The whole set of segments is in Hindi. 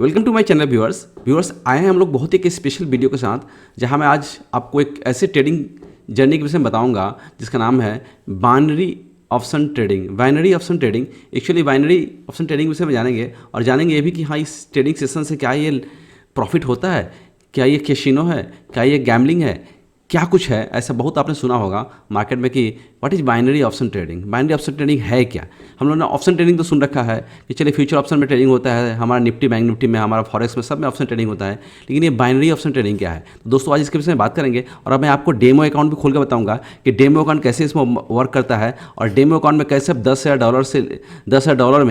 Welcome to my channel viewers आए हैं हम लोग बहुत ही एक स्पेशल वीडियो के साथ, जहां मैं आज आपको एक ऐसे ट्रेडिंग जर्नी के विषय में बताऊंगा जिसका नाम है binary option trading. Binary option trading actually binary option trading विषय में जानेंगे और जानेंगे ये भी कि हाँ, इस ट्रेडिंग सेशन से क्या ये प्रॉफिट होता है, क्या ये कैसीनो है, क्या ये गैम्बलिंग है, क्या कुछ है। ऐसा बहुत आपने सुना होगा मार्केट में कि what is binary option trading. Binary option trading है क्या? हम लोगों ने ऑप्शन ट्रेडिंग तो सुन रखा है कि चलिए फ्यूचर ऑप्शन में ट्रेडिंग होता है, हमारा निफ्टी बैंक निफ्टी में, हमारा फॉरेक्स में, सब में ऑप्शन ट्रेडिंग होता है, लेकिन ये बाइनरी ऑप्शन ट्रेडिंग क्या है? तो दोस्तों आज इसके विषय में बात करेंगे और अब मैं आपको डेमो अकाउंट भी खोल कर बताऊंगा कि डेमो अकाउंट कैसे इसमें वर्क करता है और डेमो अकाउंट में कैसे आप $10,000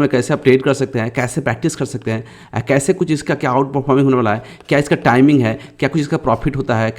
में कैसे आप ट्रेड कर सकते हैं, कैसे प्रैक्टिस कर सकते हैं, कैसे कुछ इसका क्या आउट परफॉर्मिंग होने वाला है, क्या इसका टाइमिंग है, क्या कुछ इसका प्रॉफिट होता है,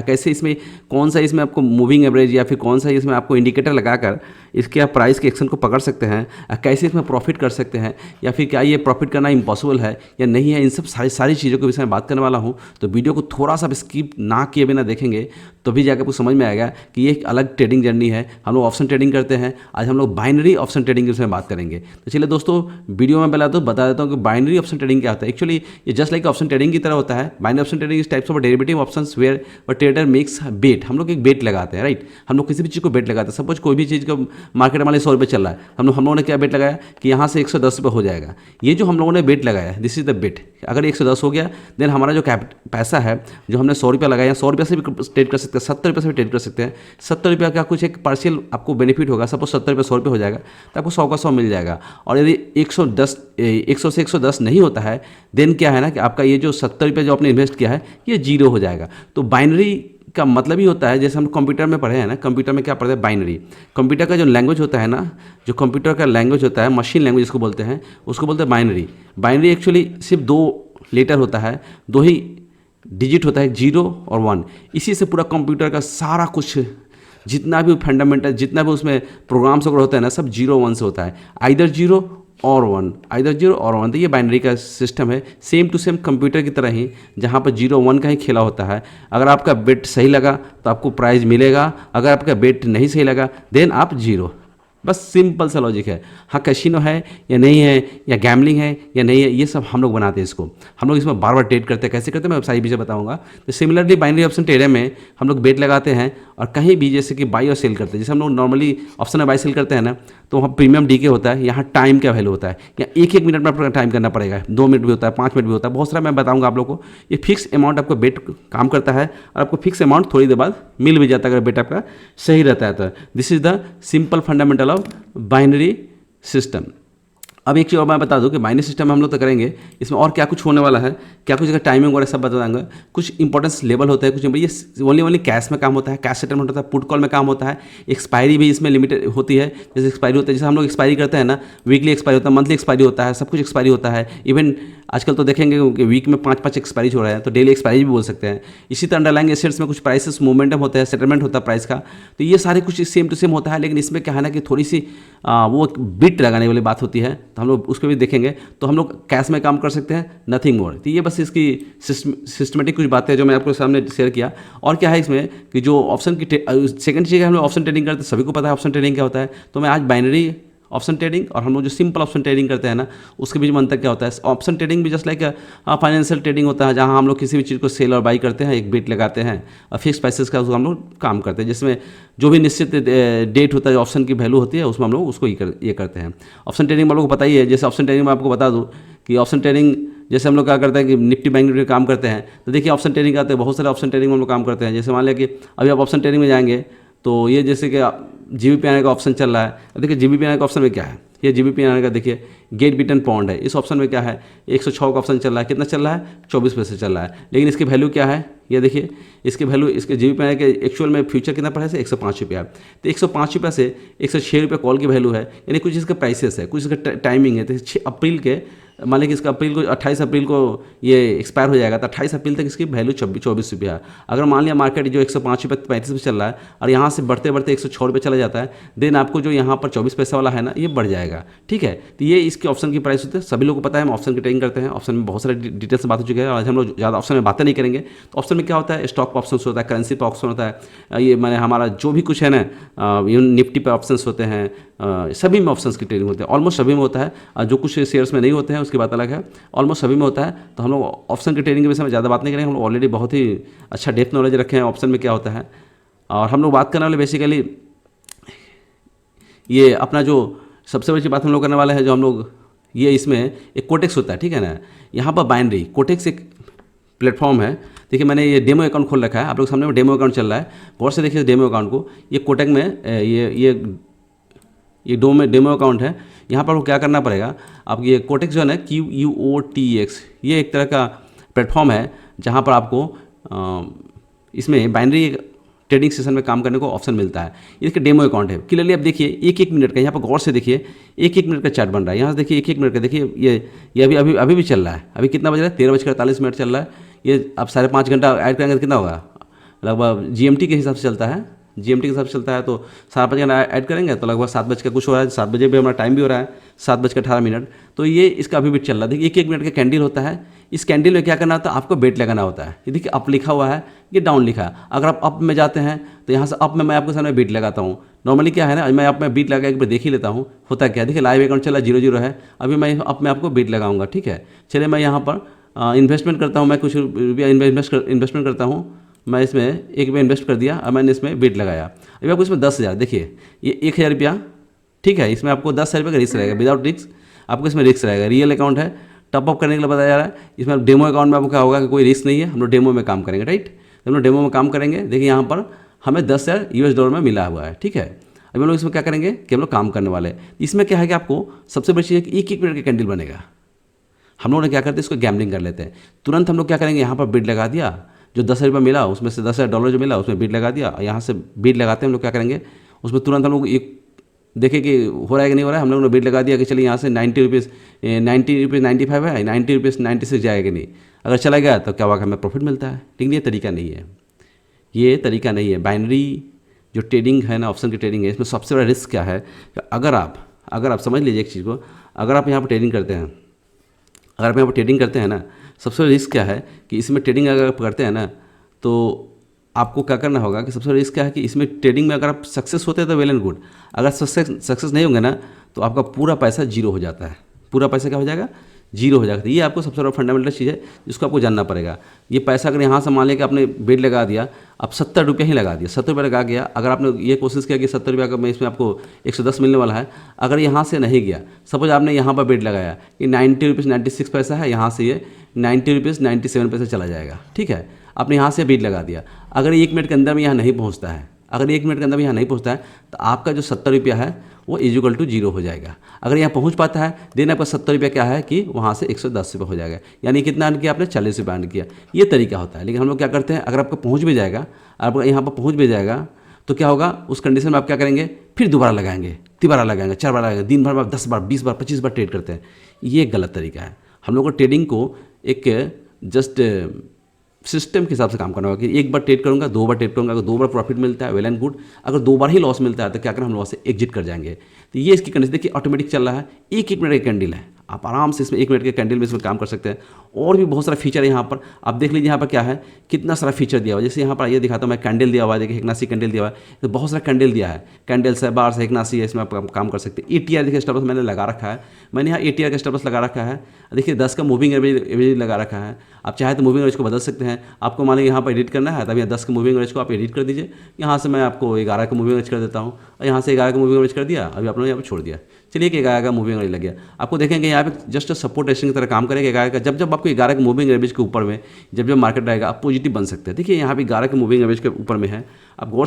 कैसे इसमें कौन सा इसमें आपको मूविंग एवरेज या फिर कौन सा इसमें आपको इंडिकेटर लगाकर इसके आप प्राइस के एक्शन को पकड़ सकते हैं, कैसे इसमें प्रॉफिट कर सकते हैं, या फिर क्या ये प्रॉफिट करना इम्पॉसिबल है या नहीं है, इन सब सारी चीज़ों के विषय में बात करने वाला हूँ। तो वीडियो को थोड़ा सा स्किप ना किए बिना देखेंगे तो भी जाकर आपको समझ में आएगा कि ये एक अलग ट्रेडिंग जर्नी है। हम लोग ऑप्शन ट्रेडिंग करते हैं, आज हम लोग बाइनरी ऑप्शन ट्रेडिंग के विषय में बात करेंगे। तो चलिए दोस्तों वीडियो में पहले तो बता देता हूँ कि बाइनरी ऑप्शन ट्रेडिंग क्या होता है। एक्चुअली ये जस्ट लाइक ऑप्शन ट्रेडिंग की तरह होता है। Binary option trading is types of derivative options where trader makes bet. हम लोग एक बेट लगाते हैं, राइट। हम लोग किसी भी चीज़ को बेट लगाते हैं। सपोज कोई भी चीज़ का मार्केट हमारे 100 रुपये चल रहा है, हम लोगों ने क्या बेट लगाया कि यहाँ से 110 रुपये हो जाएगा। ये जो हम लोगों ने बेट लगाया, दिस इज द बेट। अगर 110 हो गया देन हमारा जो पैसा है, जो हमने 100 रुपया लगाया, 100 रुपये से भी ट्रेड कर सकते हैं, 70 रुपये से भी ट्रेड कर सकते हैं। 70 रुपये का कुछ एक पार्शियल आपको बेनिफिट होगा। सपोज 70 रुपये 100 रुपये हो जाएगा तो आपको 100 का 100 मिल जाएगा। और यदि 100 से 110 नहीं होता है देन क्या है ना कि आपका ये जो 70 रुपये जो आपने इन्वेस्ट किया है ये जीरो हो जाएगा। तो बाइनरी का मतलब ही होता है, जैसे हम कंप्यूटर में पढ़े हैं ना, कंप्यूटर में क्या पढ़ते हैं, बाइनरी। कंप्यूटर का जो लैंग्वेज होता है ना, जो कंप्यूटर का लैंग्वेज होता है, मशीन लैंग्वेज जिसको बोलते हैं, उसको बोलते हैं बाइनरी। बाइनरी एक्चुअली सिर्फ 2 लेटर होता है, 2 ही डिजिट होता है, 0 और 1। इसी से पूरा कंप्यूटर का सारा कुछ जितना भी फंडामेंटल, जितना भी उसमें प्रोग्राम्स वगैरह होता है ना, सब 0 1 से होता है। आइदर 0 और 1। तो ये बाइनरी का सिस्टम है, सेम टू सेम कंप्यूटर की तरह ही, जहाँ पर 0 1 का ही खेला होता है। अगर आपका बेट सही लगा तो आपको प्राइज मिलेगा, अगर आपका बेट नहीं सही लगा देन आप 0। बस सिंपल सा लॉजिक है। हाँ, कैसीनो है या नहीं है, या गैम्बलिंग है या नहीं है, ये सब हम लोग बनाते हैं इसको। हम लोग इसमें बार बार ट्रेड करते हैं। कैसे करते हैं मैं सारी चीज़ें बताऊंगा। तो सिमिलरली बाइनरी ऑप्शन ट्रेडर में हम लोग बेट लगाते हैं और कहीं भी जैसे कि बाई और सेल करते हैं। जैसे हम लोग नॉर्मली ऑप्शन में बाई सेल करते हैं ना, तो वहाँ प्रीमियम डीके होता है, यहाँ टाइम का वैल्यू होता है। यहाँ 1 मिनट में आपको टाइम करना पड़ेगा, 2 मिनट भी होता है, 5 मिनट भी होता है, बहुत सारा मैं बताऊँगा आप लोग को। ये फिक्स अमाउंट आपको बेट काम करता है और आपको फिक्स अमाउंट थोड़ी देर बाद मिल भी जाता है अगर बेट आपका सही रहता है तो। This is the simple fundamental of binary system. अब एक चीज़ और मैं बता दूं कि बाइनरी सिस्टम में हम लोग तो करेंगे, इसमें और क्या कुछ होने वाला है, क्या कुछ इसका टाइमिंग वगैरह सब बता देंगे। कुछ इंपॉर्टेंस लेवल होता है, कुछ ये ओनली कैश में काम होता है, कैश सेटलमेंट होता है, पुट कॉल में काम होता है। एक्सपायरी भी इसमें लिमिटेड होती है, जैसे एक्सपायरी होता है, जैसे हम लोग एक्सपायरी करते हैं ना, वीकली एक्सपायरी होता है, मंथली एक्सपायरी होता है, सब कुछ एक्सपायरी होता है। इवन आजकल तो देखेंगे कि वीक में 5-5 एक्सपायरी हो रहा है, तो डेली एक्सपायरी भी बोल सकते हैं। इसी तरह अंडरलाइंग एसेट्स में कुछ प्राइसेस मोमेंटम होता है, सेटलमेंट होता है प्राइस का। तो ये सारे कुछ सेम टू सेम होता है, लेकिन इसमें क्या है ना कि थोड़ी सी वो बिट लगाने वाली बात होती है, तो हम लोग उसको भी देखेंगे। तो हम लोग कैश में काम कर सकते हैं, नथिंग मोर। तो ये बस इसकी सिस्टमेटिक कुछ बातें जो मैं आपको सामने शेयर किया। और क्या है इसमें कि जो ऑप्शन की सेकंड चीज़ है, हम लोग ऑप्शन ट्रेडिंग करते हैं, सभी को पता है ऑप्शन ट्रेडिंग क्या होता है। तो मैं आज बाइनरी ऑप्शन ट्रेडिंग और हम लोग जो सिंपल ऑप्शन ट्रेडिंग करते हैं ना, उसके बीच में अंतर क्या होता है। ऑप्शन ट्रेडिंग भी जस्ट लाइक फाइनेंशियल ट्रेडिंग होता है, जहां हम लोग किसी भी चीज़ को सेल और बाई करते हैं, एक बेट लगाते हैं और फिक्स प्राइसेस का हम लोग काम करते हैं, जिसमें जो भी निश्चित डेट होता है, ऑप्शन की वैल्यू होती है, उसमें हम लोग उसको ये करते हैं। ऑप्शन ट्रेडिंग में लोग को पता ही है। जैसे ऑप्शन ट्रेडिंग में आपको बता दूँ कि ऑप्शन ट्रेडिंग जैसे हम लोग क्या करते हैं कि निफ्टी बैंक निफ्टी काम करते हैं, तो देखिए ऑप्शन ट्रेडिंग आते हैं, बहुत सारे ऑप्शन ट्रेडिंग में हम लोग काम करते हैं। जैसे मान लिया कि अभी आप ऑप्शन ट्रेडिंग में जाएंगे तो ये जैसे कि जीबीपी आने का ऑप्शन चल रहा है। देखिए जीबीपी आने का ऑप्शन में क्या है, ये जीबीपी आने का देखिए गेट बीटन पॉन्ड है। इस ऑप्शन में क्या है, 106 का ऑप्शन चल रहा है। कितना चल रहा है, 24 पैसे चल रहा है। लेकिन इसकी वैल्यू क्या है, ये देखिए इसकी वैल्यू, इसके जीबीपी आने के एक्चुअल में फ्यूचर कितना पड़ा है, 105 रुपया। तो 105 रुपया से 106 रुपये कॉल की वैल्यू है, यानी कुछ इसका प्राइसेस है, कुछ इसका टाइमिंग है। तो 6 अप्रैल के मान लीजिए इसका 28 अप्रैल को ये एक्सपायर हो जाएगा, तो 28 अप्रैल तक इसकी वैल्यू 24 रुपया। अगर मान लिया मार्केट जो 105 रुपये 35 रुपये चल रहा है और यहाँ से बढ़ते बढ़ते 106 रुपये चला जाता है, देन आपको जो यहाँ पर 24 पैसा वाला है ना, ये बढ़ जाएगा। ठीक है, तो ये इसके ऑप्शन की प्राइस होती है। सभी लोगों को पता है हम ऑप्शन की ट्रेडिंग करते हैं, ऑप्शन में बहुत सारे डिटेल्स से बात हो चुकी है। आज हम लोग ज़्यादा ऑप्शन में बातें नहीं करेंगे। तो ऑप्शन में क्या होता है, स्टॉक पर ऑप्शन होता है, करेंसी पर ऑप्शन होता है, ये मैंने हमारा जो भी कुछ है ना, निफ्टी पर ऑप्शन होते हैं, सभी में ऑप्शंस की ट्रेडिंग होती है, ऑलमोस्ट सभी में होता है। जो कुछ शेयर्स में नहीं होते हैं उसकी बात अलग है, ऑलमोस्ट सभी में होता है। तो हम लोग ऑप्शन की ट्रेडिंग के विषय में ज़्यादा बात नहीं करेंगे, हम लोग ऑलरेडी बहुत ही अच्छा डेप्थ नॉलेज रखे हैं ऑप्शन में क्या होता है। और हम लोग बात करने वाले बेसिकली ये अपना जो सबसे बड़ी बात हम लोग करने वाले हैं, जो हम लोग ये इसमें एक कोटेक्स होता है, ठीक है ना। यहाँ पर बाइनरी कोटेक्स एक प्लेटफॉर्म है। देखिए मैंने ये डेमो अकाउंट खोल रखा है, आप लोग सामने में डेमो अकाउंट चल रहा है, गौर से देखिए डेमो अकाउंट को। ये कोटेक में ये डेमो अकाउंट है। यहाँ पर आपको क्या करना पड़ेगा, आप ये कोटेक्स जो है ना QUOTX, ये एक तरह का प्लेटफॉर्म है जहाँ पर आपको इसमें बाइनरी ट्रेडिंग सेशन में काम करने को ऑप्शन मिलता है। इसका डेमो अकाउंट है। क्लियरली आप देखिए 1-1 मिनट का, यहाँ पर गौर से देखिए 1-1 मिनट का चार्ट बन रहा है। यहाँ से देखिए 1-1 मिनट का, देखिए ये अभी भी चल रहा है। अभी कितना बज रहा है, 13:48 चल रहा है। ये आप 5.5 घंटा ऐड करेंगे तो कितना होगा, लगभग GMT के हिसाब से चलता है, GMT के हिसाब से चलता है। तो 5.5 घंटा ऐड करेंगे तो लगभग 7 बज का कुछ हो रहा है। 7 बजे भी हमारा टाइम भी हो रहा है, 7:18। तो ये इसका अभी भी चल रहा है। देखिए 1-1 मिनट का कैंडल होता है। इस कैंडल में क्या करना होता है, आपको बेट लगाना होता है। ये देखिए अप लिखा हुआ है, ये डाउन लिखा है। अगर आप अप में जाते हैं तो यहाँ से अप में मैं आपके सामने बीट लगाता हूँ। नॉर्मली क्या है ना, मैं अप में बीट लगा एक बार देख ही लेता हूँ होता क्या है। देखिए लाइव अकाउंट चला 0-0 है, अभी मैं अप में आपको बीट लगाऊंगा, ठीक है। चलिए मैं यहाँ पर इन्वेस्टमेंट करता हूँ, मैं कुछ रुपया इन्वेस्टमेंट करता हूँ। मैं इसमें 1 रुपया इन्वेस्ट कर दिया और मैंने इसमें बीट लगाया। अभी आपको इसमें 10,000, देखिए ये 1,000 रुपया, ठीक है। इसमें आपको 10,000 रुपये का रिस्क रहेगा, विदाउट रिस्क आपको इसमें रिस्क रहेगा। रियल अकाउंट है, टॉप अप करने के लिए बताया जा रहा है। इसमें डेमो अकाउंट में आपको क्या होगा कि कोई रिस्क नहीं है, हम लोग डेमो में काम करेंगे, राइट। हम लोग डेमो में काम करेंगे। देखिए यहाँ पर हमें $10,000 में मिला हुआ है, ठीक है। अभी हम लोग इसमें क्या करेंगे कि हम लोग काम करने वाले हैं। इसमें क्या है कि आपको सबसे बड़ी चीज़ है कि 1-1 मिनट का कैंडल बनेगा। हम लोग ने क्या करते हैं, इसको गैम्बलिंग कर लेते हैं। तुरंत हम लोग क्या करेंगे, यहाँ पर बीट लगा दिया, जो $10,000 मिला उसमें से $10,000 जो मिला उसमें बीट लगा दिया। यहाँ से बीट लगाते हैं हम लोग क्या करेंगे, उसमें तुरंत हम लोग एक देखें कि हो रहा है कि नहीं हो रहा है। हम लोगों ने बीट लगा दिया कि चलिए यहाँ से 90 रुपीज़ 95 है, 90 रुपीज़ 96 जाएगा कि नहीं। अगर चला गया तो क्या हुआ, हमें प्रॉफिट मिलता है। लेकिन ये तरीका नहीं है, ये तरीका नहीं है। बाइनरी जो ट्रेडिंग है ना, ऑप्शन की ट्रेडिंग है, इसमें सबसे बड़ा रिस्क क्या है कि अगर आप समझ लीजिए एक चीज़ को, अगर आप यहाँ पर ट्रेडिंग करते हैं, ना, सबसे बड़ा रिस्क क्या है कि इसमें ट्रेडिंग अगर आप करते हैं ना, तो आपको क्या करना होगा कि सबसे बड़ा रिस्क क्या है कि इसमें ट्रेडिंग में अगर आप सक्सेस होते हैं तो वेल एंड गुड। अगर सक्सेस नहीं होंगे ना तो आपका पूरा पैसा जीरो हो जाता है। पूरा पैसा क्या हो जाएगा, जीरो हो जाएगा। तो ये आपको सबसे बड़ा फंडामेंटल चीज़ है जिसको आपको जानना पड़ेगा। ये पैसा अगर यहाँ से मान लें कि आपने बेट लगा दिया, आप 70 रुपये ही लगा दिया, 70 रुपये लगा गया। अगर आपने ये कोशिश किया कि 70 रुपये का मैं इसमें आपको 110 मिलने वाला है, अगर यहाँ से नहीं गया, सपोज आपने यहाँ पर बेट लगाया कि 90 रुपीज़ 96 पैसा है, यहाँ से ये 90 रुपीज़ 97 पैसे चला जाएगा, ठीक है। आपने यहाँ से बीट लगा दिया। अगर 1 मिनट के अंदर में यहाँ नहीं पहुँचता है, अगर 1 मिनट के अंदर में यहाँ नहीं पहुँचता है तो आपका जो 70 रुपया है वो इक्वल टू 0 हो जाएगा। अगर यहाँ पहुँच पाता है देन आपका 70 रुपया क्या है कि वहाँ से 110 रुपये हो जाएगा। यानी कितना अर्न किया आपने, 40 रुपये अर्न किया। ये तरीका होता है। लेकिन हम लोग क्या करते हैं, अगर आपका पहुँच भी जाएगा, आपका यहाँ पर पहुँच भी जाएगा तो क्या होगा, उस कंडीशन में आप क्या करेंगे, फिर दोबारा लगाएंगे, 3 बार लगाएंगे, 4 बार लगाएंगे, दिन भर में 10 बार 20 बार 25 बार ट्रेड करते हैं। ये एक गलत तरीका है। हम लोग को ट्रेडिंग को एक जस्ट सिस्टम के हिसाब से काम करना होगा कि 1 बार ट्रेड करूंगा, 2 बार ट्रेड करूंगा, अगर 2 बार प्रॉफिट मिलता है वेल एंड गुड। अगर 2 बार ही लॉस मिलता है तो क्या करें, हम वहाँ से एग्जिट कर जाएंगे। तो ये इसकी कंडीशन देखिए, ऑटोमेटिक चल रहा है। 1-1 मिनट का कैंडल है, आप आराम से इसमें 1 मिनट के कैंडल में इसमें काम कर सकते हैं। और भी बहुत सारा फीचर है यहाँ पर, आप देख लीजिए यहाँ पर क्या है, कितना सारा फीचर दिया हुआ है। जैसे यहाँ पर ये दिखाता हूँ मैं, कैंडल दिया हुआ है, देखिए हेक्नासी कैंडल दिया हुआ है, तो बहुत सारा कैंडल दिया है। कैंडल्स है, बार्स है, हेक्नासी है, इसमें आप काम कर सकते हैं। ATR देखिए स्टॉप लॉस मैंने लगा रखा है, मैंने यहाँ ATR का स्टॉप लॉस लगा रखा है। देखिए 10 का मूविंग एवरेज लगा रखा है। आप चाहे तो मूविंग एवरेज को बदल सकते हैं। आपको मान लीजिए यहाँ पर एडिट करना है, तब यहाँ 10 के मूविंग एवरेज को आप एडिट कर दीजिए। यहाँ से मैं आपको 11 का मूविंग एवरेज कर देता हूँ, और यहाँ से 11 का मूविंग एवरेज कर दिया। अभी आपने यहाँ पर छोड़ दिया, चलिए कि 11 का मूविंग एवरेज लग गया। आपको देखेंगे यहाँ पे जस्ट सपोर्ट रेसिंग की तरह काम करेगा 11 का। जब आपको 11 के मूविंग एवरेज के ऊपर में जब मार्केट रहेगा, आप पॉजिटिव बन सकते हैं। देखिए यहाँ पे 11 के मूविंग एवरेज के ऊपर में है, आप गौर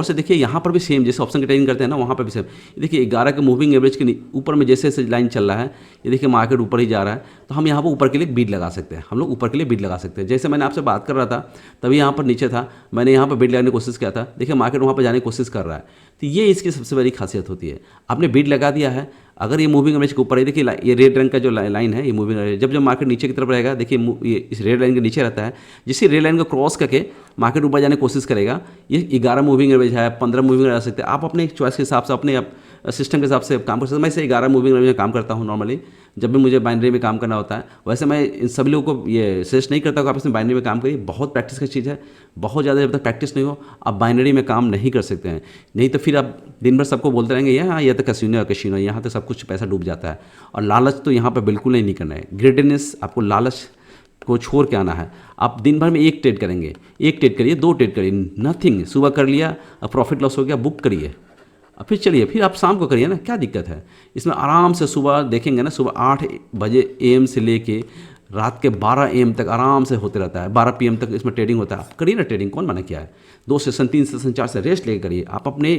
से देखिए यहाँ पर भी सेम, जैसे ऑप्शन की ट्रेडिंग करते हैं ना, वहाँ पर भी सेम। देखिए 11 के मूविंग एवरेज के ऊपर में जैसे जैसे लाइन चल रहा है, ये देखिए मार्केट ऊपर ही जा रहा है, तो हम यहाँ पर ऊपर के लिए बीट लगा सकते हैं। हम लोग ऊपर के लिए बीट लगा सकते हैं। जैसे मैंने आपसे बात कर रहा था तभी यहाँ पर नीचे था, मैंने यहाँ पर बीट लगाने की कोशिश किया था। देखिए मार्केट वहाँ पर जाने की कोशिश कर रहा है। तो ये इसकी सबसे बड़ी खासियत होती है। आपने बीट लगा दिया है, अगर ये मूविंग एवरेज के ऊपर है, देखिए ये रेड रंग का जो लाइन है, ये मूविंग एवरेज जब मार्केट नीचे की तरफ रहेगा, देखिए ये इस रेड लाइन के नीचे रहता है। जिससे रेड लाइन को क्रॉस करके मार्केट ऊपर जाने की कोशिश करेगा, ये 11 मूविंग एवरेज है, 15 मूविंग एवरेज आ सकते हैं। आप अपने चॉइस के हिसाब से अपने सिस्टम के हिसाब से काम कर सकते हैं। मैं इसे 11 मूविंग एवरेज में काम करता हूँ नॉर्मली, जब भी मुझे बाइनरी में काम करना होता है। वैसे मैं इन सभी लोगों को ये सजेस्ट नहीं करता कि आप इसमें बाइनरी में काम करिए, बहुत प्रैक्टिस की चीज़ है, बहुत ज़्यादा जब तक प्रैक्टिस नहीं हो आप बाइनरी में काम नहीं कर सकते हैं। नहीं तो फिर आप दिन भर सबको बोलते रहेंगे यहाँ यह तो कैसीनो है कैसीनो है, यहाँ तो सब कुछ पैसा डूब जाता है। और लालच तो यहाँ पर बिल्कुल नहीं करना है। ग्रेडनेस, आपको लालच को छोड़ के आना है। आप दिन भर में एक ट्रेड करेंगे, एक ट्रेड करिए, 2 ट्रेड करिए, नथिंग। सुबह कर लिया, प्रॉफिट लॉस हो गया, बुक करिए, और फिर चलिए, फिर आप शाम को करिए ना, क्या दिक्कत है इसमें। आराम से सुबह देखेंगे ना, सुबह 8 बजे AM से लेके रात के 12 AM तक आराम से होते रहता है, 12 PM तक इसमें ट्रेडिंग होता है। आप करिए ना ट्रेडिंग, कौन मना किया है। 2 सेशन 3 सेशन 4 से रेस्ट लेके करिए। आप अपने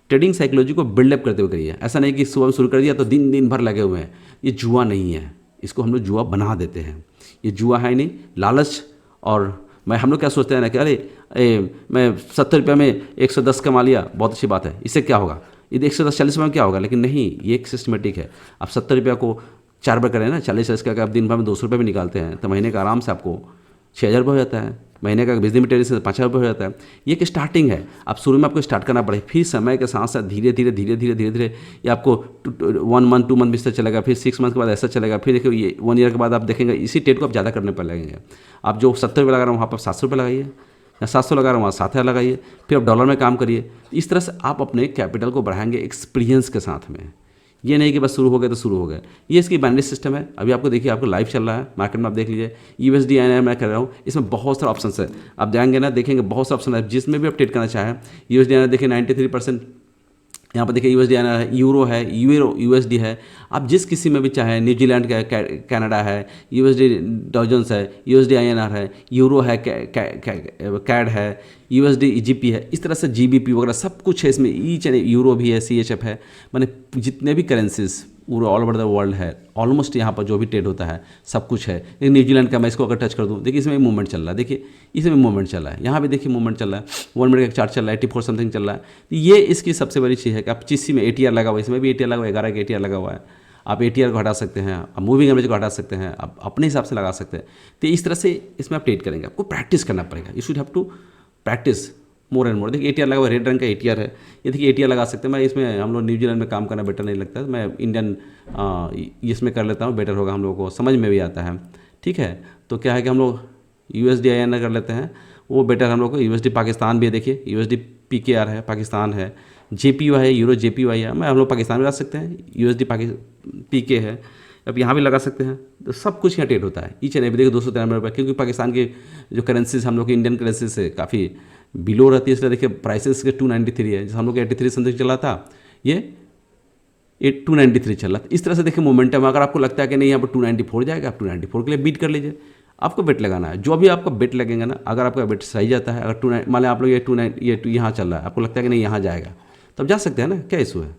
ट्रेडिंग साइकोलॉजी को बिल्डअप करते हुए करिए। ऐसा नहीं कि सुबह में शुरू कर दिया तो दिन भर लगे हुए हैं। ये जुआ नहीं है, इसको हम लोग जुआ बना देते हैं। ये जुआ है नहीं, लालच। और हम लोग क्या सोचते हैं ना कि अरे मैं 70 रुपये में 110 कमा लिया, बहुत अच्छी बात है, इससे क्या होगा, ये 110 40 रुपये में क्या होगा। लेकिन नहीं, ये एक सिस्टमेटिक है। आप 70 रुपये को 4 बार करें ना, 40 का, आप दिन भर में 200 रुपये भी निकालते हैं तो महीने का आराम से आपको 6,000 रुपये हो जाता है। महीने का बिजली मीटर से 5,000 रुपये हो जाता है। ये एक स्टार्टिंग है। आप शुरू में आपको स्टार्ट करना पड़ेगा, फिर समय के साथ साथ धीरे धीरे ये आपको 1 मंथ 2 मंथ भी चलेगा, फिर 6 मंथ के बाद ऐसा चलेगा, फिर देखिए ये 1 ईयर के बाद आप देखेंगे इसी ट्रेड को आप ज़्यादा करने पर लगेंगे। आप जो 70 रुपये लगा रहे हैं वहाँ पर 700 रुपये लगाइए, या 700 लगा रहे हैं वहाँ 7,000 लगाइए, फिर आप डॉलर में काम करिए। इस तरह से आप अपने कैपिटल को बढ़ाएंगे एक्सपीरियंस के साथ में। ये नहीं कि बस शुरू हो गए तो शुरू हो गए। ये इसकी बाइनरी सिस्टम है। अभी आपको देखिए, आपको लाइव चल रहा है मार्केट में, आप देख लीजिए। USD INR मैं कर रहा हूँ, इसमें बहुत सारे ऑप्शन है। आप जाएंगे ना, देखेंगे बहुत सारे ऑप्शन है, जिसमें भी आप ट्रेड करना चाहें। USD INR देखिए 93%, यहाँ पर देखिए USD INR है, यूरो है, USD है। आप जिस किसी में भी चाहें, न्यूजीलैंड का है, कनाडा है, USD डॉजन्स है, USD INR है, यूरो है, कैड है, USD EGP है। इस तरह से GBP वगैरह सब कुछ है इसमें। ईच एंड यूरो भी है, CHF है, मैंने जितने भी करेंसीज पूरे ऑल ओवर द वर्ल्ड है, ऑलमोस्ट यहाँ पर जो भी ट्रेड होता है सब कुछ है। लेकिन न्यूजीलैंड का मैं इसको अगर टच कर दूँ, देखिए इसमें मूवमेंट चल रहा है, देखिए इसमें मूवमेंट चल रहा है, यहाँ भी देखिए मूवमेंट चल रहा है, 1 मिनट का चार्ट चल रहा है, 84 समथिंग चल रहा है। तो ये इसकी सबसे बड़ी चीज़ है कि आप जिस में ATR लगा हुआ है, इसमें भी ATR लगा हुआ है, 11 का ATR लगा हुआ है। आप ATR को हटा सकते हैं, आप मूविंग एवरेज को हटा सकते हैं, आप अपने हिसाब से लगा सकते हैं। तो इस तरह से इसमें आप ट्रेड करेंगे, आपको प्रैक्टिस करना पड़ेगा। You should have to practice more and more. देखिए ATR लगा हुआ है, रेड रंग का ATR है, ये देखिए ATR लगा सकते हैं। मैं इसमें, हम लोग न्यूजीलैंड में काम करना बेटर नहीं लगता है, मैं इंडियन इसमें कर लेता हूँ, बेटर होगा, हम लोगों को समझ में भी आता है। ठीक है, तो क्या है कि हम लोग USD INR कर लेते हैं, वो बेटर हम लोग को। USD पाकिस्तान भी है, देखिए USD PKR है, पाकिस्तान है, JPY है, यूरो JPY है, मैं हम लोग पाकिस्तान में लगा सकते हैं। USD PK है, अब यहाँ भी लगा सकते हैं। तो सब कुछ यहाँ ट्रेड होता है। ईच एंड एवरी देखिए 293 रुपये, क्योंकि पाकिस्तान की जो करेंसीज हम लोग की इंडियन करेंसी से काफ़ी बिलो रहती है, इसलिए देखिए प्राइसेस के 293 है। जैसे हम लोग 83 समथिंग चला था, ये 293 चल रहा था। इस तरह से देखिए मोमेंटम। अगर आपको लगता है कि नहीं यहाँ पर 294 जाएगा, आप 294 के लिए बीट कर लीजिए। आपको बेट लगाना है, जो भी आपका बेट लगेगा ना, अगर आपका बेट सही जाता है, अगर मान लें आप लोग ये यहाँ चल रहा है, आपको लगता है कि नहीं यहाँ जाएगा, तब जा सकते हैं ना, क्या इशू है,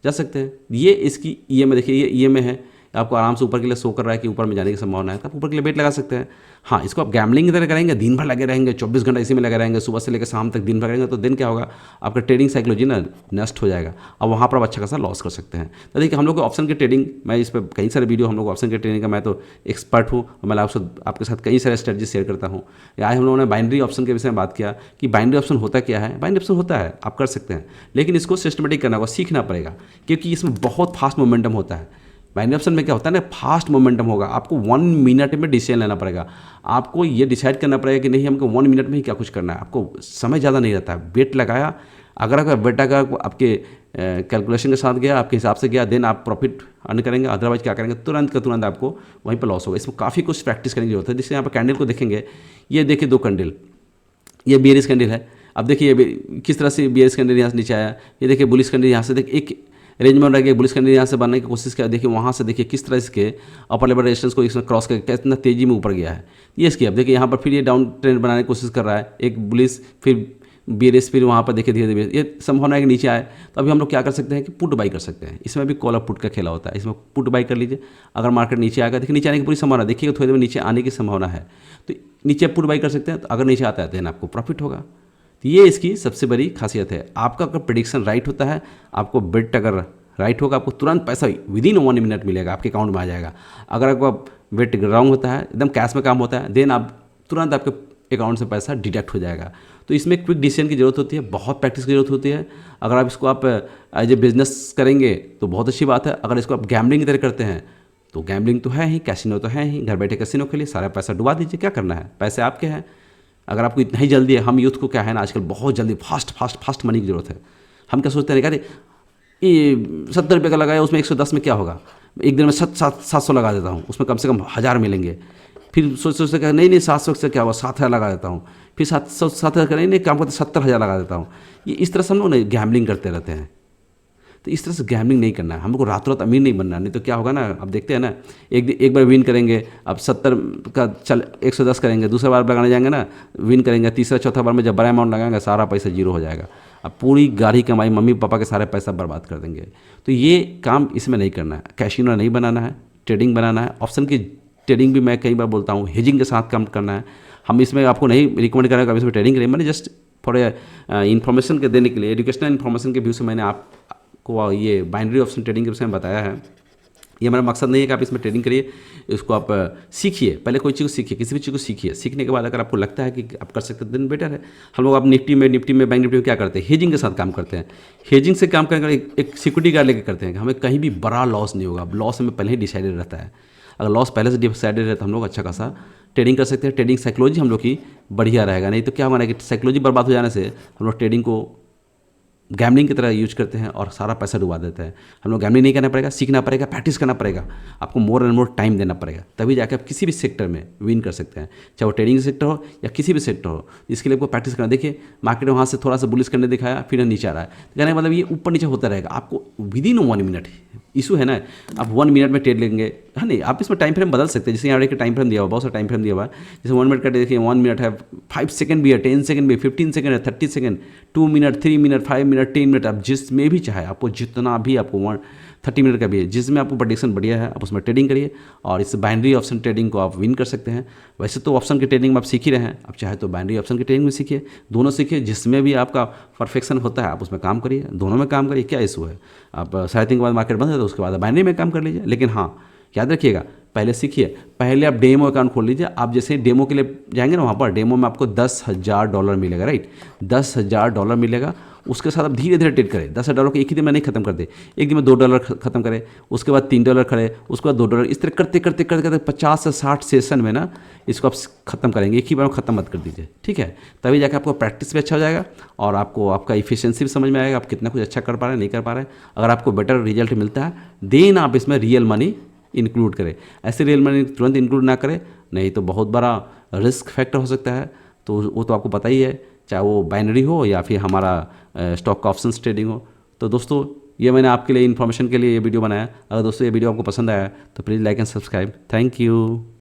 जा सकते हैं। ये इसकी EM देखिए, ये EM है, आपको आराम से ऊपर के लिए शो कर रहा है कि ऊपर में जाने की संभावना है, तो आप ऊपर के लिए बेट लगा सकते हैं। हाँ, इसको आप गैम्बलिंग की तरह करेंगे, दिन भर लगे रहेंगे, 24 घंटा इसी में लगे रहेंगे, सुबह से लेकर शाम तक दिन भर करेंगे, तो दिन क्या होगा, आपका ट्रेडिंग साइकोलॉजी ना नष्ट हो जाएगा, और वहाँ पर आप अच्छा खासा लॉस कर सकते हैं। तो देखिए हम लोग को ऑप्शन की ट्रेडिंग, मैं इस पर कई सारे वीडियो, हम लोग ऑप्शन की ट्रेडिंग का मैं तो एक्सपर्ट हूँ, मैं आपके साथ कई सारे स्ट्रेटजी शेयर करता हूँ। आज हम लोगों ने बाइनरी ऑप्शन के विषय में बात किया कि बाइनरी ऑप्शन होता क्या है। बाइनरी ऑप्शन होता है, आप कर सकते हैं, लेकिन इसको सिस्टमेटिक करना होगा, सीखना पड़ेगा, क्योंकि इसमें बहुत फास्ट मोमेंटम होता है। बाइनरी ऑप्शन में क्या होता है ना, फास्ट मोमेंटम होगा, आपको 1 मिनट में डिसीजन लेना पड़ेगा। आपको ये डिसाइड करना पड़ेगा कि नहीं, हमको 1 मिनट में ही क्या कुछ करना है। आपको समय ज़्यादा नहीं रहता है, बेट लगाया, अगर बेट अगर आपके कैलकुलेशन के साथ गया, आपके हिसाब से गया, देन आप प्रॉफिट अर्न करेंगे। अदरवाइज क्या करेंगे, तुरंत का तुरंत आपको वहीं पर लॉस होगा। इसमें काफ़ी कुछ प्रैक्टिस करने की जरूरत है। जैसे यहाँ पर कैंडल को देखेंगे, ये देखिए 2 कैंडल, ये बेयरिश कैंडल है। अब देखिए किस तरह से बेयरिश कैंडल यहाँ से नीचे आया, ये देखिए बुलिश कैंडल यहाँ से, देखिए एक रेंज में रह गया, बुलिश कैंडल यहाँ से बनने की कोशिश किया, देखिए वहाँ से देखिए किस तरह इसके अपर लेवल रेजिस्टेंस को इसमें क्रॉस करके कितना तेजी में ऊपर गया है। ये इसकी अब देखिए यहाँ पर फिर ये डाउन ट्रेंड बनाने की कोशिश कर रहा है, एक बुलिश फिर बेयरिश, फिर वहाँ पर देखिए धीरे धीरे ये संभावना है कि नीचे आए। तो अभी हम लोग क्या कर सकते हैं कि पुट बाई कर सकते हैं। इसमें भी कॉल और पुट का खेला होता है, इसमें पुट बाई कर लीजिए। अगर मार्केट नीचे आएगा, देखिए नीचे आने की पूरी संभावना, देखिएगा थोड़ी देर में नीचे आने की संभावना है, तो नीचे पुट बाई कर सकते हैं। तो अगर नीचे आता है देन आपको प्रॉफिट होगा। तो ये इसकी सबसे बड़ी खासियत है। आपका अगर प्रेडिक्शन राइट होता है, आपको बेट अगर राइट होगा, आपको तुरंत पैसा विदिन 1 मिनट मिलेगा, आपके अकाउंट में आ जाएगा। अगर आपका बेट रॉन्ग होता है, एकदम कैश में काम होता है, देन आप तुरंत आपके अकाउंट से पैसा डिडक्ट हो जाएगा। तो इसमें क्विक डिसीजन की ज़रूरत होती है, बहुत प्रैक्टिस की ज़रूरत होती है। अगर आप इसको आप एज ए बिजनेस करेंगे तो बहुत अच्छी बात है। अगर इसको आप गैम्बलिंग की तरह करते हैं तो गैम्बलिंग तो है ही, कैसीनो तो है ही, घर बैठे कैसीनो खेलिए, सारा पैसा डुबा दीजिए, क्या करना है, पैसे आपके हैं। अगर आपको इतना ही जल्दी है, हम यूथ को क्या है ना आजकल बहुत जल्दी फास्ट मनी की ज़रूरत है। हम क्या सोचते हैं, अरे ये 70 रुपये का लगाया, उसमें 110 में क्या होगा, एक दिन में 700 लगा देता हूँ, उसमें कम से कम 1000 मिलेंगे। फिर सोचते कहा नहीं 700 से क्या हुआ, 7000 लगा देता हूँ। फिर 700 का नहीं काम करते 70,000 लगा देता हूँ। ये इस तरह से हम लोग ना गैम्बलिंग करते रहते हैं। तो इस तरह से गैम्बलिंग नहीं करना है, हमको रातों रात अमीर नहीं बनना। नहीं तो क्या होगा ना, अब देखते हैं ना, एक बार विन करेंगे, अब 70 का चल 110 करेंगे, दूसरा बार लगाने जाएंगे ना, विन करेंगे, तीसरा चौथा बार में जब बड़ा अमाउंट लगाएंगे सारा पैसा जीरो हो जाएगा। अब पूरी गाढ़ी कमाई मम्मी पापा के सारे पैसा बर्बाद कर देंगे। तो ये काम इसमें नहीं करना है, कैसीनो नहीं बनाना है, ट्रेडिंग बनाना है। ऑप्शन की ट्रेडिंग भी मैं कई बार बोलता हूँ, हेजिंग के साथ काम करना है। हम इसमें आपको नहीं रिकमेंड करेंगे आप इसमें ट्रेडिंग करें, मैंने जस्ट फॉर इन्फॉर्मेशन के देने के लिए, एजुकेशनल इन्फॉर्मेशन के व्यू से मैंने आपको ये बाइनरी ऑप्शन ट्रेडिंग के विषय में बताया है। ये मेरा मकसद नहीं है कि आप इसमें ट्रेडिंग करिए, इसको आप सीखिए, पहले कोई चीज़ को सीखिए, किसी भी चीज़ को सीखिए। सीखने के बाद अगर आपको लगता है कि आप कर सकते हैं दिन बेटर है। हम लोग आप निफ्टी में बैंक निफ्टी में क्या करते हैं, हेजिंग के साथ काम करते हैं। हेजिंग से काम करने का एक सिक्योरिटी गार्ड लेकर करते हैं कि हमें कहीं भी बड़ा लॉस नहीं होगा। लॉस हमें पहले ही डिसाइडेड रहता है। अगर लॉस पहले से डिसाइडेड रहता है, हम लोग अच्छा खासा ट्रेडिंग कर सकते हैं। ट्रेडिंग साइकोलॉजी हम लोग की बढ़िया रहेगा। नहीं तो क्या होगा ना कि साइकोलॉजी बर्बाद हो जाने से हम लोग ट्रेडिंग को गैम्बलिंग की तरह यूज करते हैं और सारा पैसा डुबा देते हैं। हम लोग गैम्बलिंग नहीं करना पड़ेगा, सीखना पड़ेगा, प्रैक्टिस करना पड़ेगा, आपको मोर एंड मोर टाइम देना पड़ेगा, तभी जाकर आप किसी भी सेक्टर में विन कर सकते हैं, चाहे वो ट्रेडिंग सेक्टर हो या किसी भी सेक्टर हो। इसके लिए आपको प्रैक्टिस करना। देखिए मार्केट में वहाँ से थोड़ा सा बुलिश करने दिखाया, फिर नीचे आ रहा है, तो कहने का मतलब ये ऊपर नीचे होता रहेगा। आपको विद इन 1 मिनट इशू है ना, आप 1 मिनट में ट्रेड लेंगे, है नहीं, आप इसमें टाइम फ्रेम बदल सकते हैं। जैसे यहाँ एक टाइम फ्रेम दिया हुआ, बहुत सारा टाइम फ्रेम दिया हुआ है। जैसे 1 मिनट का देखिए, 1 मिनट है, 5 सेकंड भी है, 10 सेकंड भी, 15 सेकंड है, 30 second, 2 minute, 3 minute, 5 minute, 10 minute, आप जिसमें भी चाहे, आपको जितना भी आपको 30 मिनट का भी है, जिसमें आपको प्रेडिक्शन बढ़िया है, आप उसमें ट्रेडिंग करिए और इस बाइनरी ऑप्शन ट्रेडिंग को आप विन कर सकते हैं। वैसे तो ऑप्शन की ट्रेडिंग में आप सीख ही रहे हैं, आप चाहे तो बाइनरी ऑप्शन की ट्रेडिंग में सीखिए, दोनों सीखिए। जिसमें भी आपका परफेक्शन होता है आप उसमें काम करिए, दोनों में काम करिए, क्या इशू है। आप 3:30 के बाद मार्केट बंद है तो उसके बाद बाइनरी में काम कर लीजिए। लेकिन हाँ, याद रखिएगा, पहले सीखिए, पहले आप डेमो अकाउंट खोल लीजिए। आप जैसे डेमो के लिए जाएंगे ना, वहाँ पर डेमो में आपको $10,000 मिलेगा, राइट, $10,000 मिलेगा। उसके साथ आप धीरे धीरे ट्रेड करें। $10,000 को एक ही दिन में नहीं खत्म कर दे, एक दिन में $2 खत्म करें, उसके बाद $3 खड़े, उसके बाद $2, इस तरह करते करते करते करते 50 से 60 सेशन में ना इसको आप खत्म करेंगे। एक ही बार में खत्म मत कर दीजिए, ठीक है। तभी जाकर आपको प्रैक्टिस भी अच्छा हो जाएगा और आपको आपका इफिशिएंसी भी समझ में आएगा, आप कितना कुछ अच्छा कर पा रहे हैं, नहीं कर पा रहे हैं। अगर आपको बेटर रिजल्ट मिलता है देन आप इसमें रियल मनी इंक्लूड करें। ऐसे रियल मनी तुरंत इंक्लूड ना करें, नहीं तो बहुत बड़ा रिस्क फैक्टर हो सकता है। तो वो तो आपको पता ही है, चाहे वो बाइनरी हो या फिर हमारा स्टॉक का ऑप्शंस ट्रेडिंग हो। तो दोस्तों, ये मैंने आपके लिए इन्फॉर्मेशन के लिए ये वीडियो बनाया। अगर दोस्तों ये वीडियो आपको पसंद आया तो please like and subscribe. Thank you.